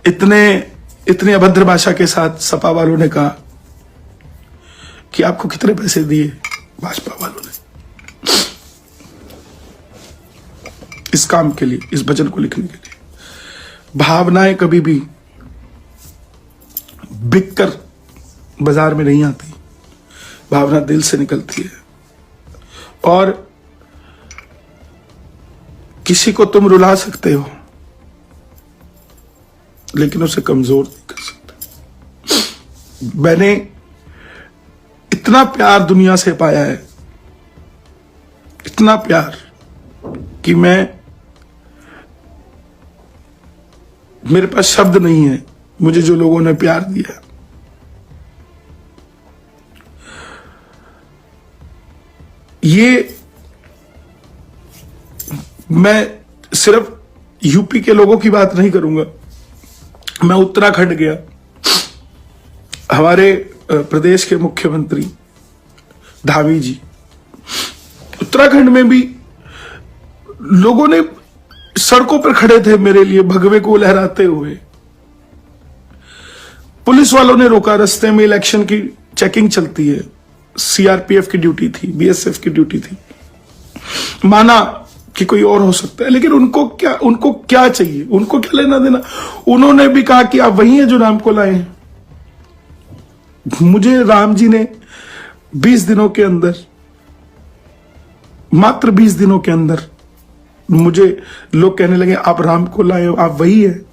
इतने अभद्र भाषा के साथ सपा वालों ने कहा कि आपको कितने पैसे दिए भाजपा वालों ने इस काम के लिए, इस भजन को लिखने के लिए। भावनाएं कभी भी बिककर बाजार में नहीं आती, भावना दिल से निकलती है। और किसी को तुम रुला सकते हो लेकिन उसे कमजोर नहीं कर सकते। मैंने इतना प्यार दुनिया से पाया है, इतना प्यार कि मेरे पास शब्द नहीं है मुझे जो लोगों ने प्यार दिया। ये मैं सिर्फ यूपी के लोगों की बात नहीं करूंगा, मैं उत्तराखंड गया। हमारे प्रदेश के मुख्यमंत्री धामी जी, उत्तराखंड में भी लोगों ने सड़कों पर खड़े थे मेरे लिए भगवे को लहराते हुए। पुलिस वालों ने रोका, रास्ते में इलेक्शन की चेकिंग चलती है, सीआरपीएफ की ड्यूटी थी, बीएसएफ की ड्यूटी थी। माना कि कोई और हो सकता है, लेकिन उनको क्या चाहिए, उनको क्या लेना देना। उन्होंने भी कहा कि आप वही हैं जो राम को लाए हैं। मुझे राम जी ने 20 दिनों के अंदर, मात्र 20 दिनों के अंदर मुझे लोग कहने लगे आप राम को लाए हो, आप वही है।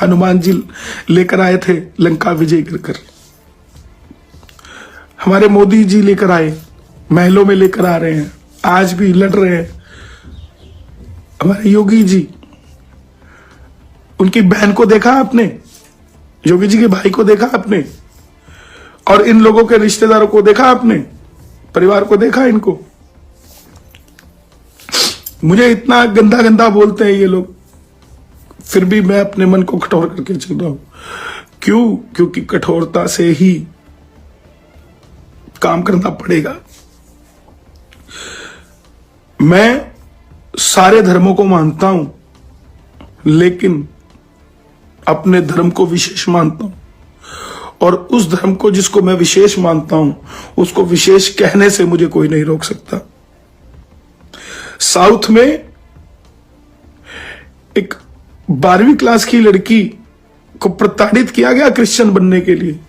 हनुमान जी लेकर आए थे लंका विजय कर, हमारे मोदी जी लेकर आए, महलों में लेकर आ रहे हैं, आज भी लड़ रहे हैं। हमारे योगी जी, उनकी बहन को देखा आपने, योगी जी के भाई को देखा आपने, और इन लोगों के रिश्तेदारों को देखा आपने, परिवार को देखा इनको। मुझे इतना गंदा गंदा बोलते हैं ये लोग, फिर भी मैं अपने मन को कठोर करके चल रहा हूं। क्यों? क्योंकि कठोरता से ही काम करना पड़ेगा। मैं सारे धर्मों को मानता हूं, लेकिन अपने धर्म को विशेष मानता हूं, और उस धर्म को जिसको मैं विशेष मानता हूं उसको विशेष कहने से मुझे कोई नहीं रोक सकता। साउथ में एक 12वीं क्लास की लड़की को प्रताड़ित किया गया क्रिश्चियन बनने के लिए,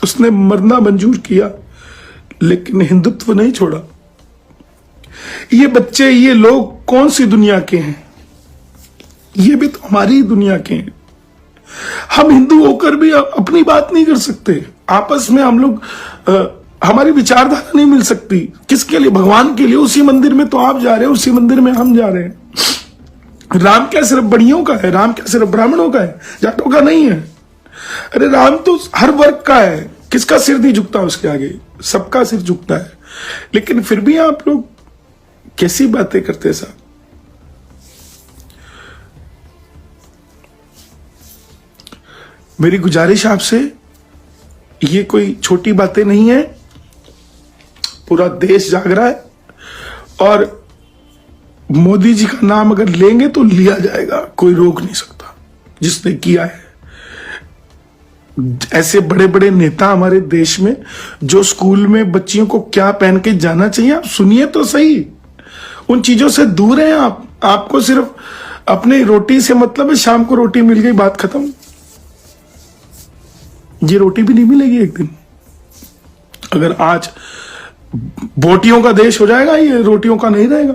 उसने मरना मंजूर किया, लेकिन हिंदुत्व नहीं छोड़ा। ये बच्चे, ये लोग कौन सी दुनिया के हैं? ये भी तो हमारी दुनिया के हैं। हम हिंदू होकर भी अपनी बात नहीं कर सकते, आपस में हम लोग हमारी विचारधारा नहीं मिल सकती। किसके लिए? भगवान के लिए। उसी मंदिर में तो आप जा रहे हैं, उसी मंदिर में हम जा रहे हैं। राम क्या सिर्फ बढ़ियों का है? राम क्या सिर्फ ब्राह्मणों का है? जाटों का नहीं है। अरे राम तो हर वर्ग का है, किसका सिर नहीं झुकता उसके आगे? सबका सिर झुकता है। लेकिन फिर भी आप लोग कैसी बातें करते हैं साहब। मेरी गुजारिश आपसे, ये कोई छोटी बातें नहीं है, पूरा देश जाग रहा है, और मोदी जी का नाम अगर लेंगे तो लिया जाएगा, कोई रोक नहीं सकता। जिसने किया है, ऐसे बड़े बड़े नेता हमारे देश में, जो स्कूल में बच्चियों को क्या पहन के जाना चाहिए, आप सुनिए तो सही। उन चीजों से दूर हैं आप। आपको सिर्फ अपनी रोटी से मतलब है, शाम को रोटी मिल गई बात खत्म। ये रोटी भी नहीं मिलेगी एक दिन। अगर आज बोटियों का देश हो जाएगा, ये रोटियों का नहीं रहेगा।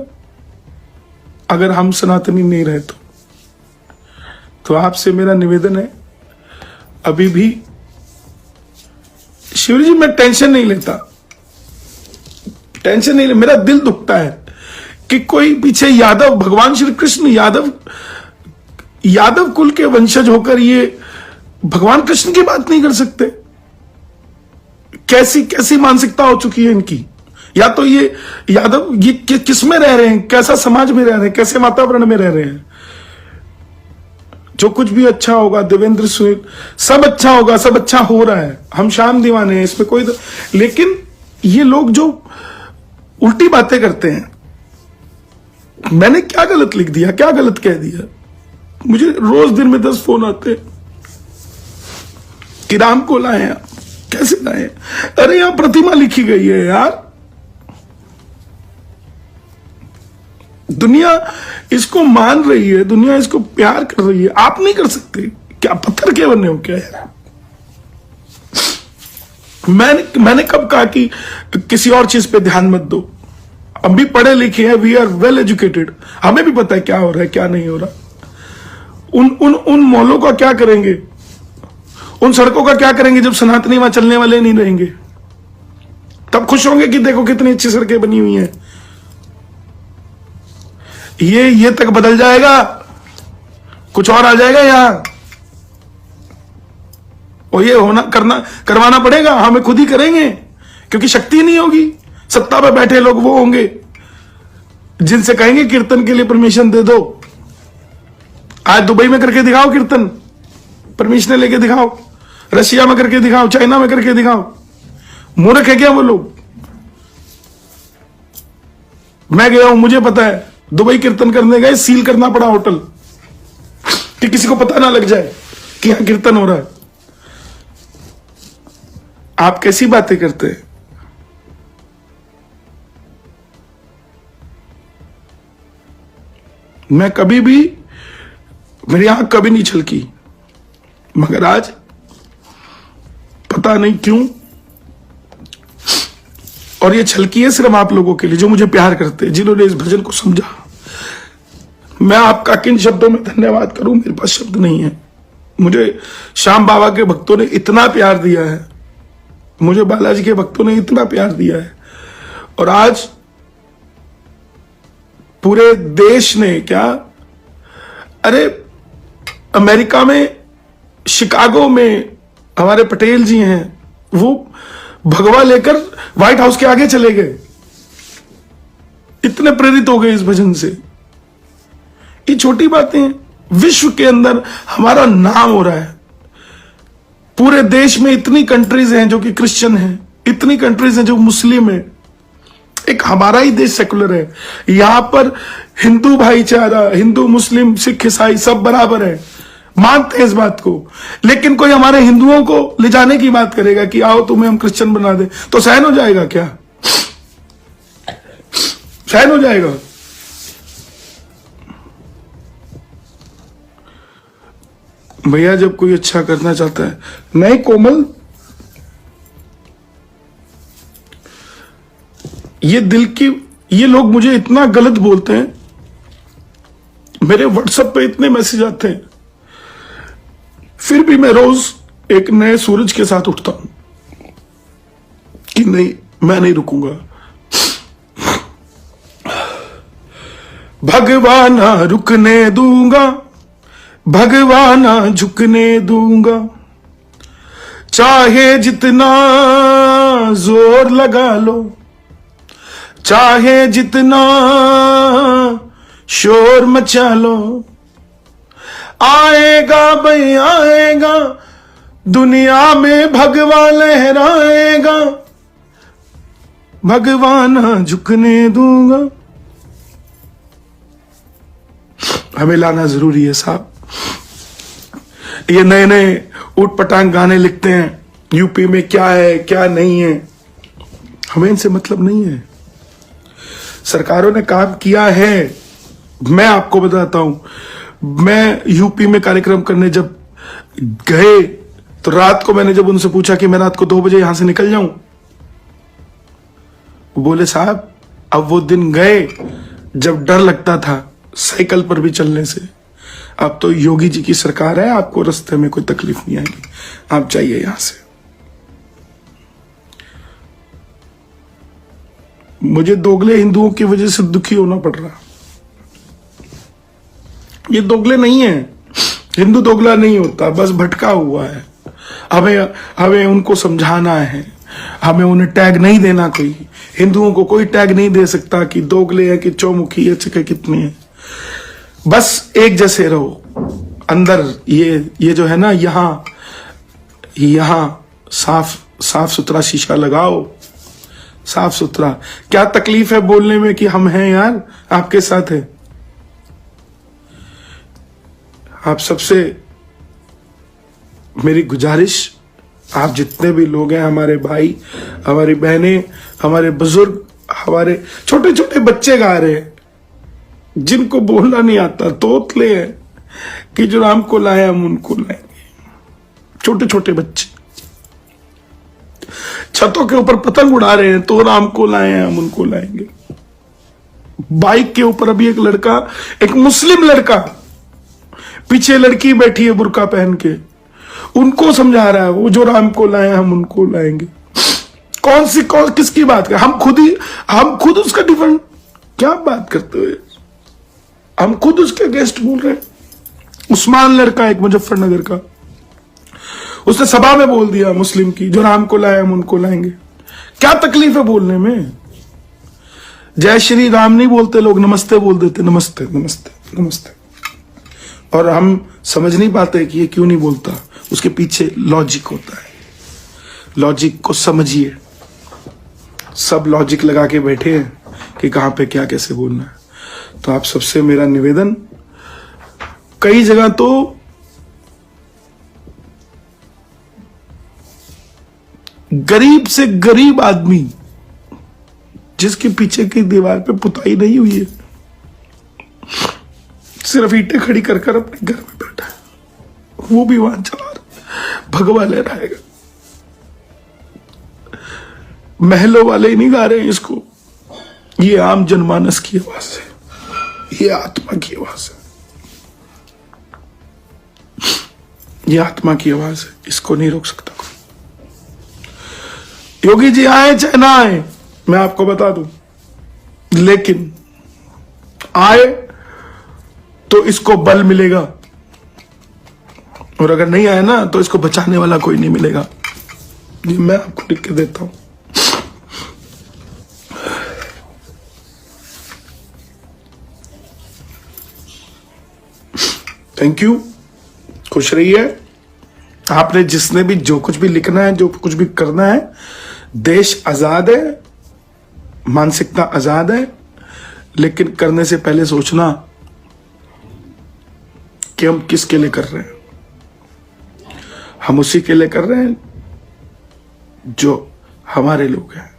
अगर हम सनातनी नहीं रहे तो आपसे मेरा निवेदन है, अभी भी शिव जी, मैं टेंशन नहीं लेता, टेंशन नहीं ले, मेरा दिल दुखता है कि कोई पीछे यादव, भगवान श्री कृष्ण यादव कुल के वंशज होकर ये भगवान कृष्ण की बात नहीं कर सकते। कैसी कैसी मानसिकता हो चुकी है इनकी। या तो ये यादव ये किस में रह रहे हैं, कैसा समाज में रह रहे हैं, कैसे वातावरण में रह रहे हैं। जो कुछ भी अच्छा होगा, देवेंद्र सुनील, सब अच्छा होगा, सब अच्छा हो रहा है, हम शाम दीवाने हैं, इसमें कोई लेकिन ये लोग जो उल्टी बातें करते हैं, मैंने क्या गलत लिख दिया, क्या गलत कह दिया? मुझे रोज दिन में 10 फोन आते कि राम को लाए आप, कैसे लाए? अरे यहां प्रतिमा लिखी गई है यार, दुनिया इसको मान रही है, दुनिया इसको प्यार कर रही है, आप नहीं कर सकते क्या? पत्थर के बने हो क्या यार? मैंने कब कहा कि किसी और चीज पे ध्यान मत दो? हम भी पढ़े लिखे हैं, वी आर वेल एजुकेटेड, हमें भी पता है क्या हो रहा है क्या नहीं हो रहा। उन मॉलों का क्या करेंगे, उन सड़कों का क्या करेंगे जब सनातनी वहां चलने वाले नहीं रहेंगे? तब खुश होंगे कि देखो कितनी अच्छी सड़कें बनी हुई हैं। ये तक बदल जाएगा, कुछ और आ जाएगा यहां, और ये करवाना पड़ेगा, हमें खुद ही करेंगे, क्योंकि शक्ति नहीं होगी। सत्ता पे बैठे लोग वो होंगे जिनसे कहेंगे कीर्तन के लिए परमिशन दे दो। आज दुबई में करके दिखाओ कीर्तन, परमिशन लेके दिखाओ, रशिया में करके दिखाओ, चाइना में करके दिखाओ। मूर्ख है क्या वो लोग? मैं गया हूं, मुझे पता है, दुबई कीर्तन करने गए, सील करना पड़ा होटल कि किसी को पता ना लग जाए कि यहां कीर्तन हो रहा है। आप कैसी बातें करते हैं? मैं कभी भी, मेरी आंख कभी नहीं छलकी, मगर आज पता नहीं क्यों, और ये छलकी है सिर्फ आप लोगों के लिए जो मुझे प्यार करते हैं, जिन्होंने इस भजन को समझा। मैं आपका किन शब्दों में धन्यवाद करूं, मेरे पास शब्द नहीं है। मुझे श्याम बाबा के भक्तों ने इतना प्यार दिया है, मुझे बालाजी के भक्तों ने इतना प्यार दिया है, और आज पूरे देश ने क्या, अरे अमेरिका में, शिकागो में हमारे पटेल जी हैं, वो भगवा लेकर व्हाइट हाउस के आगे चले गए, इतने प्रेरित हो गए इस भजन से। ये छोटी बातें हैं, विश्व के अंदर हमारा नाम हो रहा है। पूरे देश में इतनी कंट्रीज हैं जो कि क्रिश्चियन हैं, इतनी कंट्रीज हैं जो मुस्लिम है, एक हमारा ही देश सेकुलर है। यहां पर हिंदू भाईचारा, हिंदू मुस्लिम सिख ईसाई सब बराबर है, मानते हैं इस बात को। लेकिन कोई हमारे हिंदुओं को ले जाने की बात करेगा कि आओ तुम्हें हम क्रिश्चियन बना दे, तो सहन हो जाएगा क्या? सहन हो जाएगा? भैया जब कोई अच्छा करना चाहता है, नहीं कोमल, ये दिल की, ये लोग मुझे इतना गलत बोलते हैं, मेरे व्हाट्सएप पे इतने मैसेज आते हैं, फिर भी मैं रोज एक नए सूरज के साथ उठता हूं कि नहीं, मैं नहीं रुकूंगा। भगवान रुकने दूंगा, भगवान झुकने दूंगा, चाहे जितना जोर लगा लो, चाहे जितना शोर मचा लो, आएगा भाई आएगा, दुनिया में भगवान लहराएगा, भगवान झुकने दूंगा। हमें लाना जरूरी है साहब। ये नए नए ऊट पटांग गाने लिखते हैं, यूपी में क्या है क्या नहीं है, हमें इनसे मतलब नहीं है। सरकारों ने काम किया है, मैं आपको बताता हूं, मैं यूपी में कार्यक्रम करने जब गए तो रात को मैंने जब उनसे पूछा कि मैं रात को 2 बजे यहां से निकल जाऊं, वो बोले साहब अब वो दिन गए जब डर लगता था साइकिल पर भी चलने से। अब तो योगी जी की सरकार है, आपको रास्ते में कोई तकलीफ नहीं आएगी, आप जाइए यहां से। मुझे दोगले हिंदुओं की वजह से दुखी होना पड़ रहा। ये दोगले नहीं है, हिंदू दोगला नहीं होता, बस भटका हुआ है। हमें उनको समझाना है, हमें उन्हें टैग नहीं देना। कोई हिंदुओं को कोई टैग नहीं दे सकता कि दोगले है कि चौमुखी है कि कितने हैं। बस एक जैसे रहो अंदर। ये जो है ना, यहां साफ सुथरा शीशा लगाओ, साफ सुथरा। क्या तकलीफ है बोलने में कि हम हैं यार, आपके साथ है। आप सबसे मेरी गुजारिश, आप जितने भी लोग हैं, हमारे भाई, हमारी बहनें, हमारे बुजुर्ग, हमारे छोटे छोटे बच्चे गा रहे हैं, जिनको बोलना नहीं आता, तोतले हैं कि जो राम को लाए हम उनको लाएंगे। छोटे छोटे बच्चे छतों के ऊपर पतंग उड़ा रहे हैं, तो राम को लाए हैं हम उनको लाएंगे। बाइक के ऊपर अभी एक लड़का, एक मुस्लिम लड़का, पीछे लड़की बैठी है बुर्का पहन के, उनको समझा रहा है, वो जो राम को लाए हैं हम उनको लाएंगे। कौन किसकी बात कर, हम खुद उसका डिफेंड, क्या बात करते हुए हम खुद उसके अगेंस्ट बोल रहे हैं। उस्मान लड़का एक मुजफ्फरनगर का, उसने सभा में बोल दिया मुस्लिम की, जो राम को लाए हम उनको लाएंगे। क्या तकलीफ है बोलने में? जय श्री राम नहीं बोलते लोग, नमस्ते बोल देते, नमस्ते नमस्ते नमस्ते। और हम समझ नहीं पाते कि ये क्यों नहीं बोलता, उसके पीछे लॉजिक होता है। लॉजिक को समझिए। सब लॉजिक लगा के बैठे हैं कि कहां पे क्या कैसे बोलना है। तो आप सबसे मेरा निवेदन, कई जगह तो गरीब से गरीब आदमी जिसके पीछे की दीवार पे पुताई नहीं हुई है, सिर्फ ईंटें खड़ी कर कर अपने घर में बैठा है, वो भी वहां चला रहा, भगवा ले रहेगा। महलों वाले ही नहीं गा रहे हैं इसको, ये आम जनमानस की आवाज है, ये आत्मा की आवाज है, ये आत्मा की आवाज है, इसको नहीं रोक सकता कोई। योगी जी आए चाहे ना आए, मैं आपको बता दूं, लेकिन आए तो इसको बल मिलेगा, और अगर नहीं आए ना तो इसको बचाने वाला कोई नहीं मिलेगा। ये मैं आपको लिख के देता हूं। थैंक यू, खुश रहिए। आपने जिसने भी जो कुछ भी लिखना है, जो कुछ भी करना है, देश आजाद है, मानसिकता आजाद है, लेकिन करने से पहले सोचना कि हम किसके लिए कर रहे हैं। हम उसी के लिए कर रहे हैं जो हमारे लोग हैं,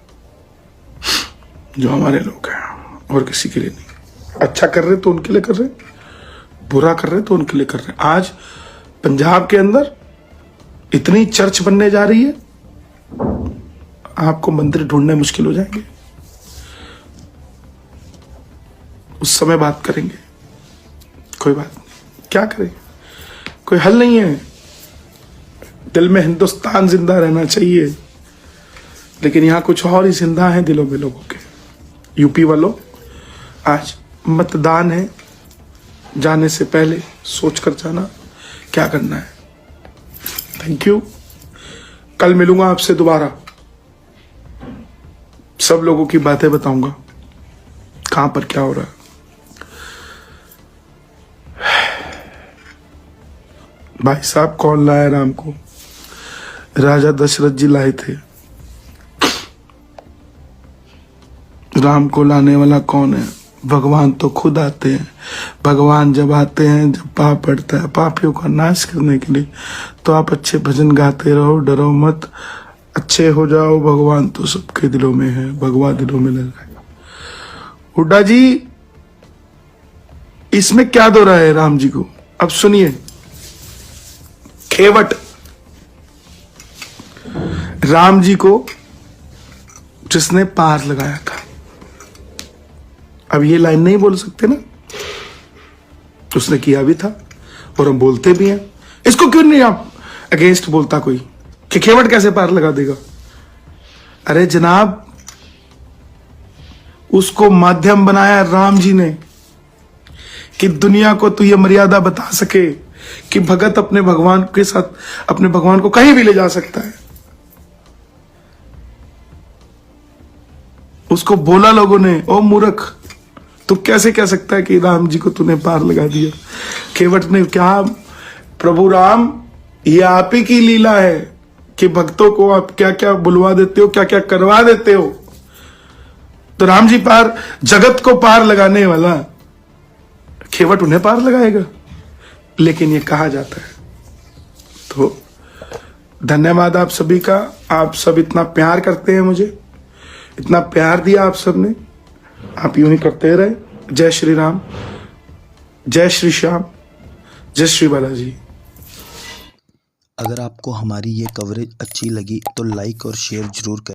जो हमारे लोग हैं, और किसी के लिए नहीं। अच्छा कर रहे तो उनके लिए कर रहे हैं, बुरा कर रहे तो उनके लिए कर रहे हैं। आज पंजाब के अंदर इतनी चर्च बनने जा रही है, आपको मंदिर ढूंढने मुश्किल हो जाएंगे। उस समय बात करेंगे, कोई बात नहीं, क्या करें, कोई हल नहीं है। दिल में हिंदुस्तान जिंदा रहना चाहिए, लेकिन यहां कुछ और ही जिंदा है दिलों में लोगों के। यूपी वालों, आज मतदान है, जाने से पहले सोच कर जाना क्या करना है। थैंक यू, कल मिलूंगा आपसे दोबारा, सब लोगों की बातें बताऊंगा, कहां पर क्या हो रहा है। भाई साहब कौन लाया राम को? राजा दशरथ जी लाए थे। राम को लाने वाला कौन है? भगवान तो खुद आते हैं। भगवान जब आते हैं, जब पाप पड़ता है पापियों का नाश करने के लिए, तो आप अच्छे भजन गाते रहो, डरो मत, अच्छे हो जाओ, भगवान तो सबके दिलों में है, भगवान दिलों में लग जाएगा। हुड्डा जी, इसमें क्या दो रहा है राम जी को? अब सुनिए, खेवट राम जी को जिसने पार लगाया था, अब ये लाइन नहीं बोल सकते ना, उसने किया भी था और हम बोलते भी हैं। इसको क्यों नहीं आप अगेंस्ट बोलता कोई कि खेवट कैसे पार लगा देगा? अरे जनाब, उसको माध्यम बनाया राम जी ने कि दुनिया को तो ये मर्यादा बता सके कि भगत अपने भगवान के साथ, अपने भगवान को कहीं भी ले जा सकता है। उसको बोला लोगों ने, ओ मूर्ख, तू कैसे कह सकता है कि राम जी को तूने पार लगा दिया? खेवट ने क्या, प्रभु राम, ये आप ही की लीला है कि भक्तों को आप क्या क्या बुलवा देते हो, क्या क्या करवा देते हो। तो राम जी पार, जगत को पार लगाने वाला खेवट उन्हें पार लगाएगा। लेकिन ये कहा जाता है। तो धन्यवाद आप सभी का। आप सब इतना प्यार करते हैं, मुझे इतना प्यार दिया आप सब ने। आप यूं ही करते रहे। जय श्री राम, जय श्री श्याम, जय श्री बालाजी। अगर आपको हमारी ये कवरेज अच्छी लगी तो लाइक और शेयर जरूर करें।